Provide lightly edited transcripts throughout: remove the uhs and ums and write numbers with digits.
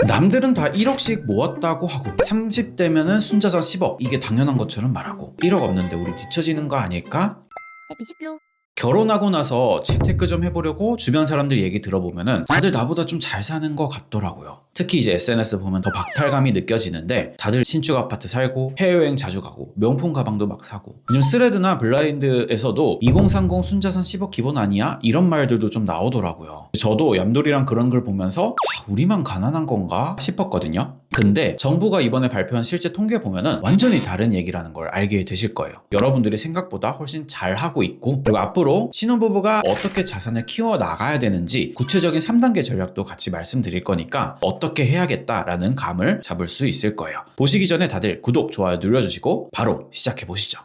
남들은 다 1억씩 모았다고 하고 30대면은 순자산 10억 이게 당연한 것처럼 말하고 1억 없는데 우리 뒤처지는 거 아닐까? 해피시뷰. 결혼하고 나서 재테크 좀 해보려고 주변 사람들 얘기 들어보면은 다들 나보다 좀 잘 사는 것 같더라고요. 특히 이제 SNS 보면 더 박탈감이 느껴지는데 다들 신축 아파트 살고 해외여행 자주 가고 명품 가방도 막 사고, 요즘 스레드나 블라인드에서도 2030 순자산 10억 기본 아니야? 이런 말들도 좀 나오더라고요. 저도 얌돌이랑 그런 걸 보면서 우리만 가난한 건가 싶었거든요. 근데 정부가 이번에 발표한 실제 통계 보면은 완전히 다른 얘기라는 걸 알게 되실 거예요. 여러분들이 생각보다 훨씬 잘하고 있고, 그리고 앞으로 신혼부부가 어떻게 자산을 키워 나가야 되는지 구체적인 3단계 전략도 같이 말씀드릴 거니까 어떻게 해야겠다라는 감을 잡을 수 있을 거예요. 보시기 전에 다들 구독, 좋아요 눌러주시고 바로 시작해 보시죠.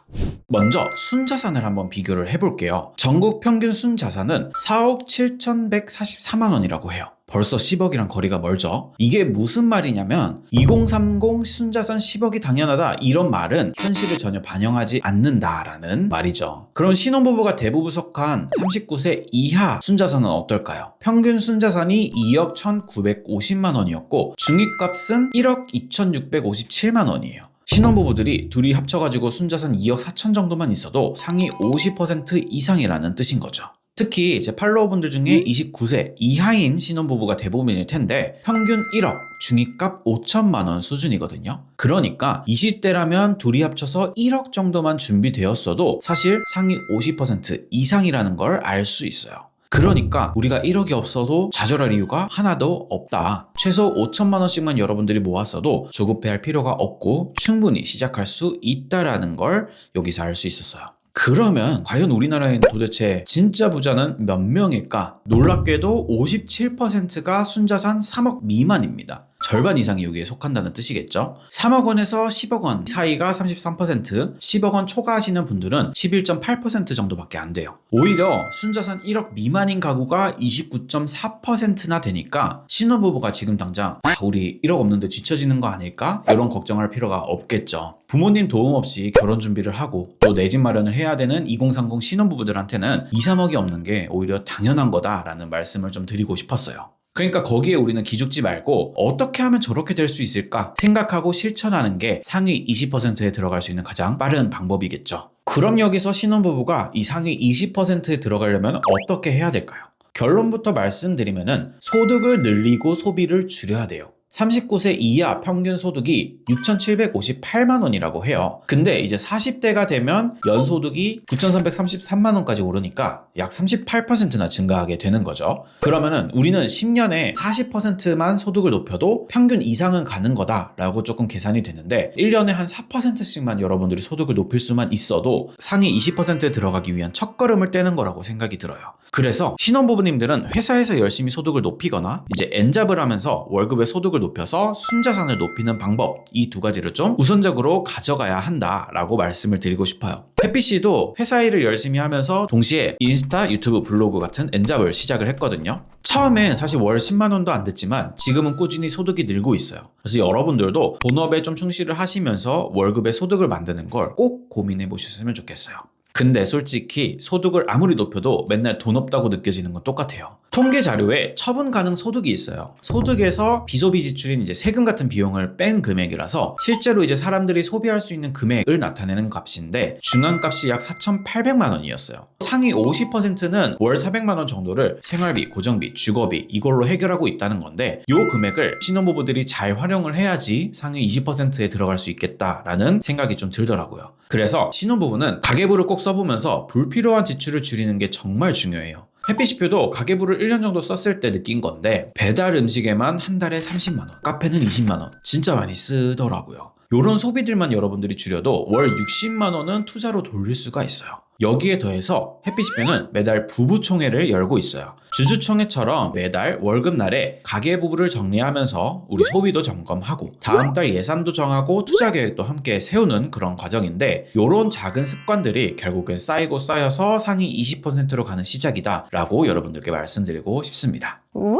먼저 순자산을 한번 비교를 해볼게요. 전국 평균 순자산은 4억 7,144만 원이라고 해요. 벌써 10억이랑 거리가 멀죠? 이게 무슨 말이냐면 2030 순자산 10억이 당연하다 이런 말은 현실을 전혀 반영하지 않는다라는 말이죠. 그럼 신혼부부가 대부분 속한 39세 이하 순자산은 어떨까요? 평균 순자산이 2억 1,950만 원이었고 중위값은 1억 2,657만 원이에요. 신혼부부들이 둘이 합쳐가지고 순자산 2억 4천 정도만 있어도 상위 50% 이상이라는 뜻인 거죠. 특히 제 팔로워분들 중에 29세 이하인 신혼부부가 대부분일 텐데 평균 1억, 중위값 5천만 원 수준이거든요. 그러니까 20대라면 둘이 합쳐서 1억 정도만 준비되었어도 사실 상위 50% 이상이라는 걸 알 수 있어요. 그러니까 우리가 1억이 없어도 좌절할 이유가 하나도 없다. 최소 5천만 원씩만 여러분들이 모았어도 조급해할 필요가 없고 충분히 시작할 수 있다라는 걸 여기서 알 수 있었어요. 그러면 과연 우리나라에 도대체 진짜 부자는 몇 명일까? 놀랍게도 57%가 순자산 3억 미만입니다. 절반 이상이 여기에 속한다는 뜻이겠죠? 3억 원에서 10억 원 사이가 33%, 10억 원 초과하시는 분들은 11.8% 정도밖에 안 돼요. 오히려 순자산 1억 미만인 가구가 29.4%나 되니까 신혼부부가 지금 당장 우리 1억 없는데 뒤처지는 거 아닐까? 이런 걱정할 필요가 없겠죠. 부모님 도움 없이 결혼 준비를 하고 또 내 집 마련을 해야 되는 2030 신혼부부들한테는 2, 3억이 없는 게 오히려 당연한 거다라는 말씀을 좀 드리고 싶었어요. 그러니까 거기에 우리는 기죽지 말고 어떻게 하면 저렇게 될 수 있을까 생각하고 실천하는 게 상위 20%에 들어갈 수 있는 가장 빠른 방법이겠죠. 그럼 여기서 신혼부부가 이 상위 20%에 들어가려면 어떻게 해야 될까요? 결론부터 말씀드리면은 소득을 늘리고 소비를 줄여야 돼요. 39세 이하 평균 소득이 6,758만 원이라고 해요. 근데 이제 40대가 되면 연소득이 9,333만 원까지 오르니까 약 38%나 증가하게 되는 거죠. 그러면은 우리는 10년에 40%만 소득을 높여도 평균 이상은 가는 거다라고 조금 계산이 되는데 1년에 한 4%씩만 여러분들이 소득을 높일 수만 있어도 상위 20%에 들어가기 위한 첫걸음을 떼는 거라고 생각이 들어요. 그래서 신혼부부님들은 회사에서 열심히 소득을 높이거나 이제 N잡을 하면서 월급의 소득을 높여서 순자산을 높이는 방법, 이 두 가지를 좀 우선적으로 가져가야 한다라고 말씀을 드리고 싶어요. 햇빛씨도 회사 일을 열심히 하면서 동시에 인스타, 유튜브, 블로그 같은 N잡을 시작을 했거든요. 처음엔 사실 월 10만 원도 안 됐지만 지금은 꾸준히 소득이 늘고 있어요. 그래서 여러분들도 본업에 좀 충실을 하시면서 월급의 소득을 만드는 걸 꼭 고민해 보셨으면 좋겠어요. 근데 솔직히 소득을 아무리 높여도 맨날 돈 없다고 느껴지는 건 똑같아요. 통계 자료에 처분 가능 소득이 있어요. 소득에서 비소비 지출인 이제 세금 같은 비용을 뺀 금액이라서 실제로 이제 사람들이 소비할 수 있는 금액을 나타내는 값인데 중앙값이 약 4,800만 원이었어요. 상위 50%는 월 400만 원 정도를 생활비, 고정비, 주거비 이걸로 해결하고 있다는 건데 이 금액을 신혼부부들이 잘 활용을 해야지 상위 20%에 들어갈 수 있겠다라는 생각이 좀 들더라고요. 그래서 신혼부부는 가계부를 꼭 써보면서 불필요한 지출을 줄이는 게 정말 중요해요. 햇빛이표도 가계부를 1년 정도 썼을 때 느낀 건데 배달 음식에만 한 달에 30만 원, 카페는 20만 원 진짜 많이 쓰더라고요. 요런 소비들만 여러분들이 줄여도 월 60만 원은 투자로 돌릴 수가 있어요. 여기에 더해서 햇빛이표는 매달 부부총회를 열고 있어요. 주주총회처럼 매달 월급날에 가계부를 정리하면서 우리 소비도 점검하고 다음 달 예산도 정하고 투자 계획도 함께 세우는 그런 과정인데 요런 작은 습관들이 결국엔 쌓이고 쌓여서 상위 20%로 가는 시작이다 라고 여러분들께 말씀드리고 싶습니다. 우후.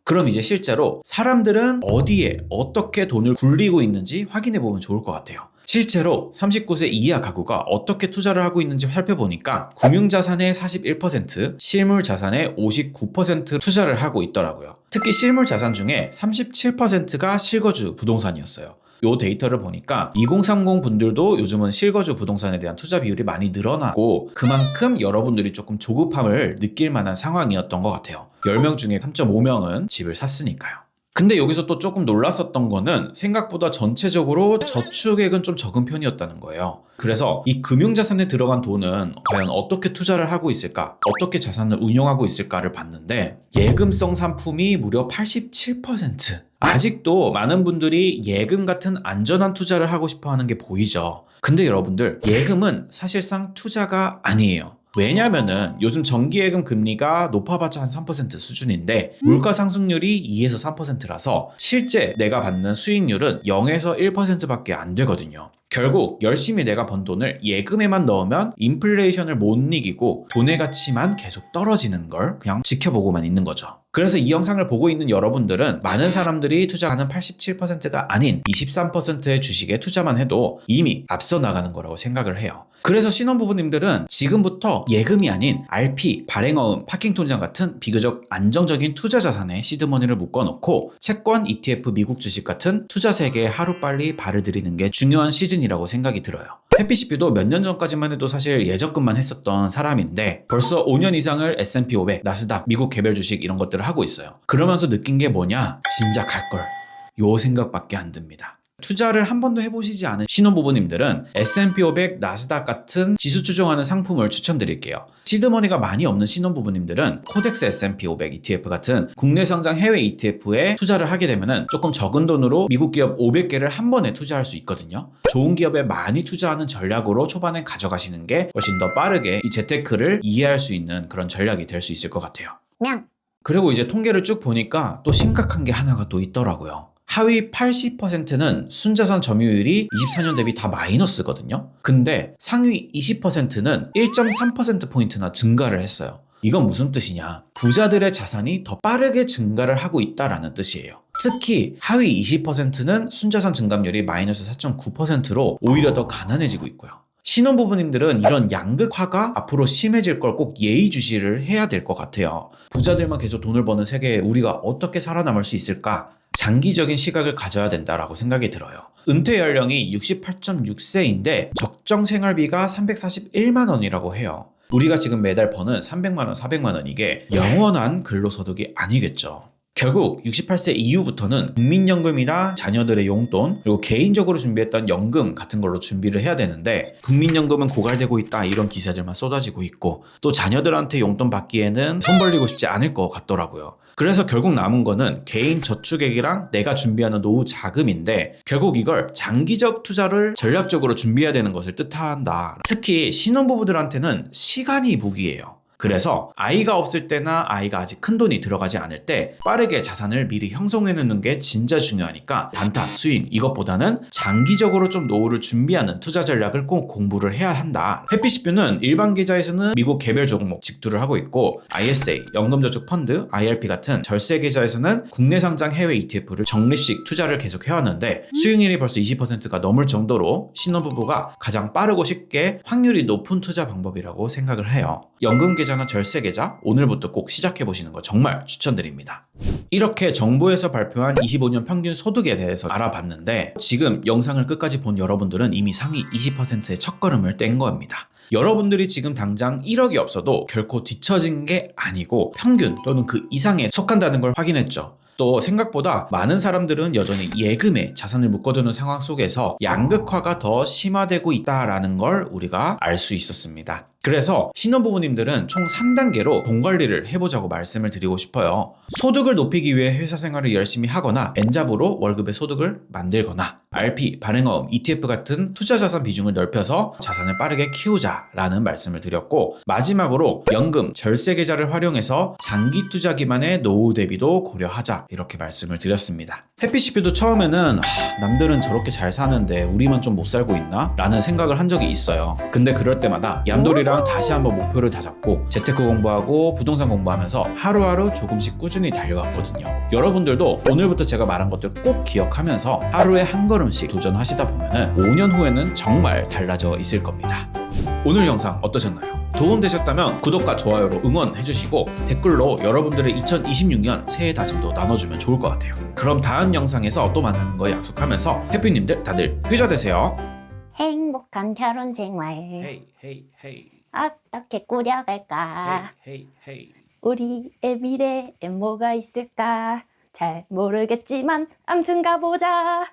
그럼 이제 실제로 사람들은 어디에 어떻게 돈을 굴리고 있는지 확인해 보면 좋을 것 같아요. 실제로 39세 이하 가구가 어떻게 투자를 하고 있는지 살펴보니까 금융자산의 41%, 실물자산의 59% 투자를 하고 있더라고요. 특히 실물자산 중에 37%가 실거주 부동산이었어요. 요 데이터를 보니까 2030 분들도 요즘은 실거주 부동산에 대한 투자 비율이 많이 늘어나고 그만큼 여러분들이 조금 조급함을 느낄 만한 상황이었던 것 같아요. 10명 중에 3.5명은 집을 샀으니까요. 근데 여기서 또 조금 놀랐었던 거는 생각보다 전체적으로 저축액은 좀 적은 편이었다는 거예요. 그래서 이 금융자산에 들어간 돈은 과연 어떻게 투자를 하고 있을까? 어떻게 자산을 운용하고 있을까를 봤는데 예금성 상품이 무려 87%. 아직도 많은 분들이 예금 같은 안전한 투자를 하고 싶어 하는 게 보이죠. 근데 여러분들, 예금은 사실상 투자가 아니에요. 왜냐면은 요즘 정기예금 금리가 높아봤자 한 3% 수준인데 물가 상승률이 2에서 3%라서 실제 내가 받는 수익률은 0에서 1%밖에 안 되거든요. 결국 열심히 내가 번 돈을 예금에만 넣으면 인플레이션을 못 이기고 돈의 가치만 계속 떨어지는 걸 그냥 지켜보고만 있는 거죠. 그래서 이 영상을 보고 있는 여러분들은 많은 사람들이 투자하는 87%가 아닌 23%의 주식에 투자만 해도 이미 앞서 나가는 거라고 생각을 해요. 그래서 신혼부부님들은 지금부터 예금이 아닌 RP, 발행어음, 파킹통장 같은 비교적 안정적인 투자 자산에 시드머니를 묶어놓고 채권, ETF, 미국 주식 같은 투자 세계에 하루빨리 발을 들이는 게 중요한 시즌이라고 생각이 들어요. 해피CP도 몇 년 전까지만 해도 사실 예적금만 했었던 사람인데 벌써 5년 이상을 S&P 500, 나스닥, 미국 개별 주식 이런 것들을 하고 있어요. 그러면서 느낀 게 뭐냐? 진작 할걸. 요 생각밖에 안 듭니다. 투자를 한 번도 해보시지 않은 신혼부부님들은 S&P 500, 나스닥 같은 지수 추종하는 상품을 추천드릴게요. 시드머니가 많이 없는 신혼부부님들은 코덱스 S&P 500 ETF 같은 국내 상장 해외 ETF에 투자를 하게 되면 조금 적은 돈으로 미국 기업 500개를 한 번에 투자할 수 있거든요. 좋은 기업에 많이 투자하는 전략으로 초반에 가져가시는 게 훨씬 더 빠르게 이 재테크를 이해할 수 있는 그런 전략이 될 수 있을 것 같아요. 그리고 이제 통계를 쭉 보니까 또 심각한 게 하나가 또 있더라고요. 하위 80%는 순자산 점유율이 24년 대비 다 마이너스거든요. 근데 상위 20%는 1.3%포인트나 증가를 했어요. 이건 무슨 뜻이냐? 부자들의 자산이 더 빠르게 증가를 하고 있다라는 뜻이에요. 특히 하위 20%는 순자산 증감률이 마이너스 4.9%로 오히려 더 가난해지고 있고요. 신혼부부님들은 이런 양극화가 앞으로 심해질 걸 꼭 예의주시를 해야 될 것 같아요. 부자들만 계속 돈을 버는 세계에 우리가 어떻게 살아남을 수 있을까? 장기적인 시각을 가져야 된다라고 생각이 들어요. 은퇴 연령이 68.6세인데 적정 생활비가 341만 원이라고 해요. 우리가 지금 매달 버는 300만 원, 400만 원 이게 영원한 근로소득이 아니겠죠. 결국 68세 이후부터는 국민연금이나 자녀들의 용돈 그리고 개인적으로 준비했던 연금 같은 걸로 준비를 해야 되는데 국민연금은 고갈되고 있다 이런 기사들만 쏟아지고 있고 또 자녀들한테 용돈 받기에는 손 벌리고 싶지 않을 것 같더라고요. 그래서 결국 남은 거는 개인 저축액이랑 내가 준비하는 노후 자금인데 결국 이걸 장기적 투자를 전략적으로 준비해야 되는 것을 뜻한다. 특히 신혼부부들한테는 시간이 무기예요. 그래서 아이가 없을 때나 아이가 아직 큰 돈이 들어가지 않을 때 빠르게 자산을 미리 형성해 놓는 게 진짜 중요하니까 단타, 스윙 이것보다는 장기적으로 좀 노후를 준비하는 투자 전략을 꼭 공부를 해야 한다. 해피CP는 일반 계좌에서는 미국 개별 종목 직투를 하고 있고 ISA, 연금저축 펀드, IRP 같은 절세 계좌에서는 국내 상장 해외 ETF를 적립식 투자를 계속 해왔는데 수익률이 벌써 20%가 넘을 정도로 신혼부부가 가장 빠르고 쉽게 확률이 높은 투자 방법이라고 생각을 해요. 연금 계좌나 절세 계좌 오늘부터 꼭 시작해 보시는 거 정말 추천드립니다. 이렇게 정부에서 발표한 25년 평균 소득에 대해서 알아봤는데 지금 영상을 끝까지 본 여러분들은 이미 상위 20%의 첫걸음을 뗀 겁니다. 여러분들이 지금 당장 1억이 없어도 결코 뒤처진 게 아니고 평균 또는 그 이상에 속한다는 걸 확인했죠. 또 생각보다 많은 사람들은 여전히 예금에 자산을 묶어두는 상황 속에서 양극화가 더 심화되고 있다는 걸 우리가 알 수 있었습니다. 그래서 신혼부부님들은 총 3단계로 돈 관리를 해보자고 말씀을 드리고 싶어요. 소득을 높이기 위해 회사 생활을 열심히 하거나 N잡으로 월급의 소득을 만들거나 RP, 발행어음, ETF 같은 투자 자산 비중을 넓혀서 자산을 빠르게 키우자라는 말씀을 드렸고 마지막으로 연금, 절세 계좌를 활용해서 장기 투자 기반의 노후 대비도 고려하자 이렇게 말씀을 드렸습니다. 해피CP도 처음에는 남들은 저렇게 잘 사는데 우리만 좀 못 살고 있나? 라는 생각을 한 적이 있어요. 근데 그럴 때마다 얌돌이랑 가족이랑 다시 한번 목표를 다잡고 재테크 공부하고 부동산 공부하면서 하루하루 조금씩 꾸준히 달려왔거든요. 여러분들도 오늘부터 제가 말한 것들 꼭 기억하면서 하루에 한 걸음씩 도전하시다 보면은 5년 후에는 정말 달라져 있을 겁니다. 오늘 영상 어떠셨나요? 도움되셨다면 구독과 좋아요로 응원해주시고 댓글로 여러분들의 2026년 새해 다짐도 나눠주면 좋을 것 같아요. 그럼 다음 영상에서 또 만나는 거 약속하면서 해피님들 다들 휘자 되세요. 행복한 결혼 생활 헤이 헤이 헤이 어떻게 꾸려갈까? 헤이 헤이 우리의 미래엔 뭐가 있을까? 잘 모르겠지만 암튼 가보자.